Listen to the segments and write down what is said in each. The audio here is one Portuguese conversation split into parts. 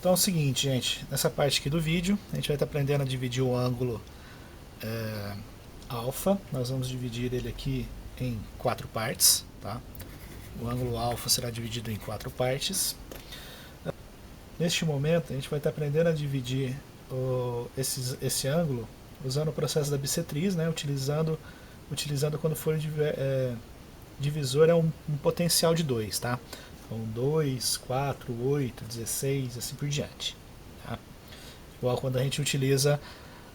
Então é o seguinte, gente, nessa parte aqui do vídeo, a gente vai estar aprendendo a dividir o ângulo alfa. Nós vamos dividir ele aqui em 4 partes, tá? O ângulo alfa será dividido em 4 partes. Neste momento, a gente vai estar aprendendo a dividir esse ângulo usando o processo da bissetriz, né? Utilizando quando for divisor é um potencial de 2, tá? Então 2, 4, 8, 16, assim por diante. Tá? Igual quando a gente utiliza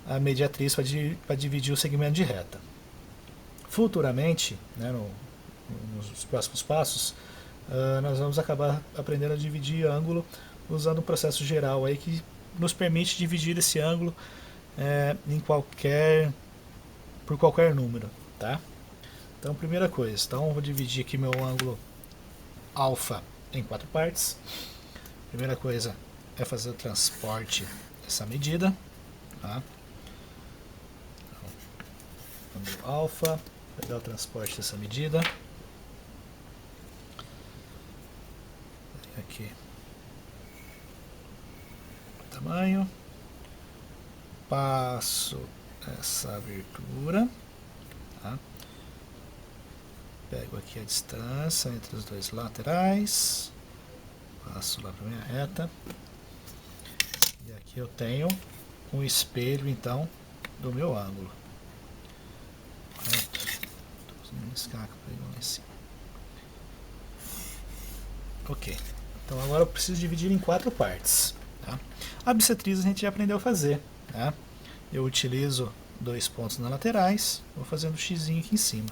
a mediatriz para dividir o segmento de reta. Futuramente, né, nos próximos passos, nós vamos acabar aprendendo a dividir ângulo usando um processo geral aí que nos permite dividir esse ângulo por qualquer número, tá? Então, primeira coisa, então vou dividir aqui meu ângulo alfa em 4 partes. Primeira coisa é fazer o transporte dessa medida, tá? Então, ângulo alfa, pegar o transporte dessa medida. Aqui tamanho, passo essa abertura, tá? Pego aqui a distância entre os dois laterais, passo lá para minha reta, e aqui eu tenho um espelho então do meu ângulo. Correto? Estou usando um escaco para ir lá em cima. Ok, então agora eu preciso dividir em 4 partes. Tá? A bissetriz a gente já aprendeu a fazer. Tá? Eu utilizo 2 pontos nas laterais, vou fazendo um xizinho aqui em cima.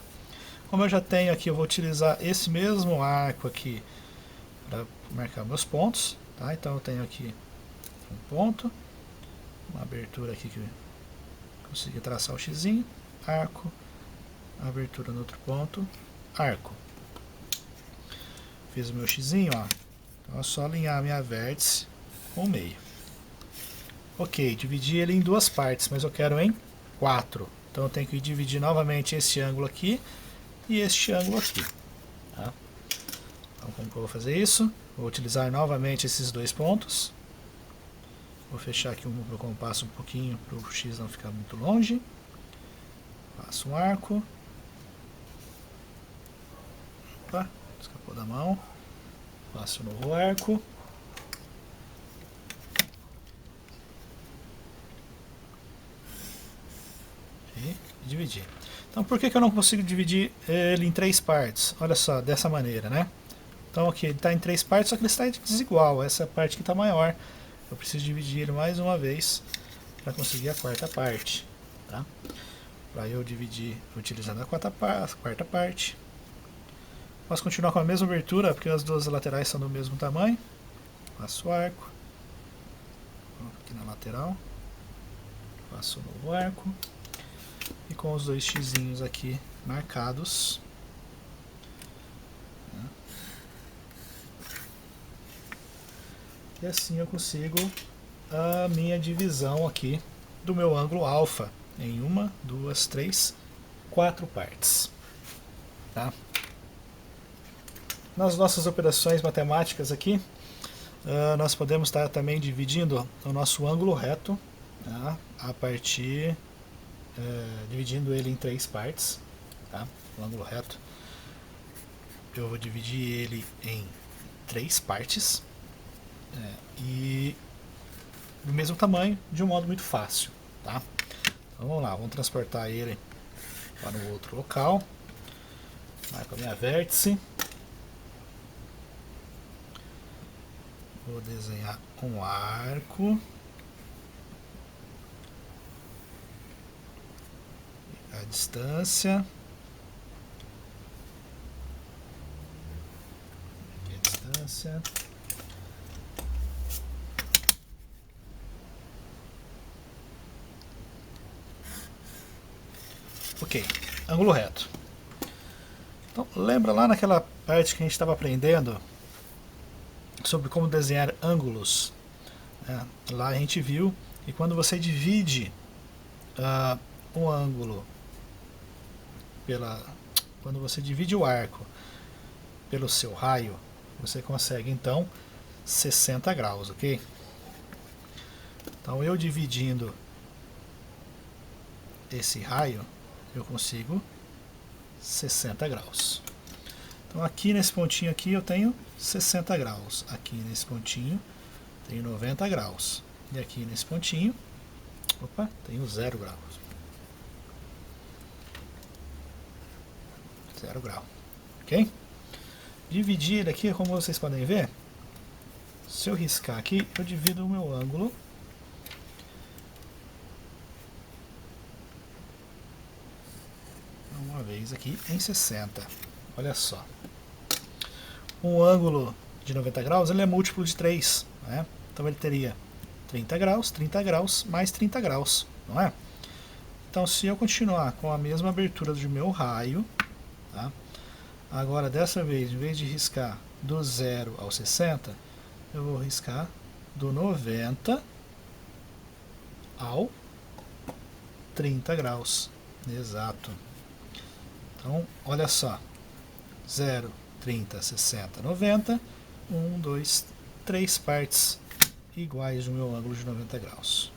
Como eu já tenho aqui, eu vou utilizar esse mesmo arco aqui para marcar meus pontos. Tá? Então eu tenho aqui um ponto, uma abertura aqui que eu consegui traçar o xizinho, arco, abertura no outro ponto, arco. Fiz o meu xizinho, ó. Então é só alinhar a minha vértice com o meio. Ok, dividi ele em 2 partes, mas eu quero em 4. Então eu tenho que dividir novamente esse ângulo aqui e este ângulo aqui. Tá? Então como que eu vou fazer isso? Vou utilizar novamente esses 2 pontos. Vou fechar aqui o meu compasso um pouquinho para o X não ficar muito longe. Faço um arco. Opa, escapou da mão. Faço um novo arco. E dividir. Então por que eu não consigo dividir ele em 3 partes? Olha só, dessa maneira, né? Então aqui ele está em 3 partes, só que ele está desigual. Essa parte aqui está maior. Eu preciso dividir ele mais uma vez para conseguir a 4ª parte. Tá? Para eu dividir utilizando a 4ª parte. Posso continuar com a mesma abertura, porque as 2 laterais são do mesmo tamanho. Faço o arco. Aqui na lateral. Faço o novo arco. E com os 2 xizinhos aqui marcados. E assim eu consigo a minha divisão aqui do meu ângulo alfa em 1, 2, 3, 4 partes. Tá? Nas nossas operações matemáticas aqui, nós podemos estar também dividindo o nosso ângulo reto, tá? A partir dividindo ele em 3 partes, tá? O ângulo reto eu vou dividir ele em 3 partes e do mesmo tamanho, de um modo muito fácil, tá? Então vamos lá, vamos transportar ele para um outro local. Marco a minha vértice. Vou desenhar um arco. A distância. Aqui a distância. Ok, ângulo reto. Então, lembra lá naquela parte que a gente estava aprendendo sobre como desenhar ângulos? Né? Lá a gente viu que quando você divide um ângulo quando você divide o arco pelo seu raio, você consegue então 60 graus, ok? Então eu dividindo esse raio, eu consigo 60 graus. Então aqui nesse pontinho aqui eu tenho 60 graus. Aqui nesse pontinho tenho 90 graus. E aqui nesse pontinho, opa, tenho 0 graus. 0 grau. Ok? Dividir aqui, como vocês podem ver, se eu riscar aqui, eu divido o meu ângulo uma vez aqui em 60. Olha só. Um ângulo de 90 graus ele é múltiplo de 3. Né? Então ele teria 30 graus, mais 30 graus. Não é? Então se eu continuar com a mesma abertura do meu raio, tá? Agora dessa vez, em vez de riscar do 0 ao 60, eu vou riscar do 90 ao 30 graus. Exato. Então, olha só. 0, 30, 60, 90. 1, 2, 3 partes iguais do meu ângulo de 90 graus.